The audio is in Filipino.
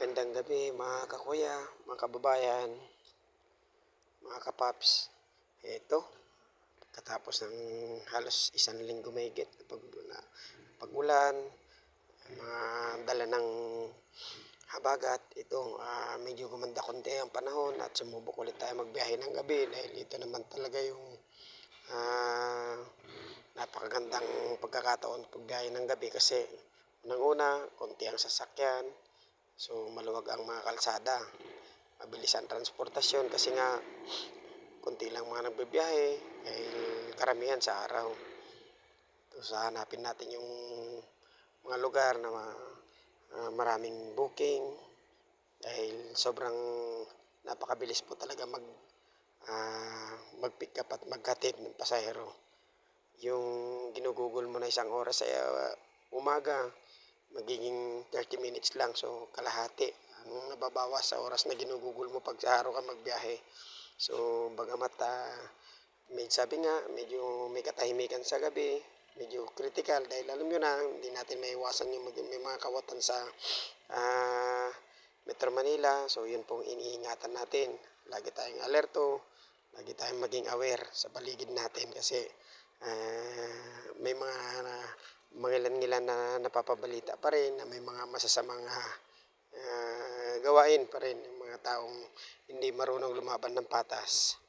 Magandang gabi mga kakuya, mga kababayan, mga kapaps. Ito, katapos ng halos isang linggo mahigit na pag-ulan, mga dala ng habagat, ito medyo gumanda konti ang panahon at sumubok ulit tayo magbiyahe ng gabi dahil ito naman talaga yung ah, napakagandang pagkakataon pagbiyahe ng gabi kasi unang-una, konti ang sasakyan. So, maluwag ang mga kalsada. Mabilis ang transportasyon kasi nga konti lang mga nagbibiyahe dahil karamihan sa araw. Tapos hanapin natin yung mga lugar na maraming booking dahil sobrang napakabilis po talaga mag-pick up at maghatid ng pasahero. Yung ginugugol mo na isang oras sa umaga, magiging 30 minutes lang. So, kalahati ang nababawas sa oras na ginugugol mo pag sa araw ka magbiyahe. So, bagamat sabi nga, medyo may katahimikan sa gabi, medyo critical dahil alam nyo na, hindi natin maiwasan yung may mga kawatan sa Metro Manila. So, yun pong iniingatan natin. Lagi tayong alerto, lagi tayong maging aware sa paligid natin kasi may mga ilan na napapabalita pa rin na may mga masasamang gawain pa rin yung mga taong hindi marunong lumaban ng patas.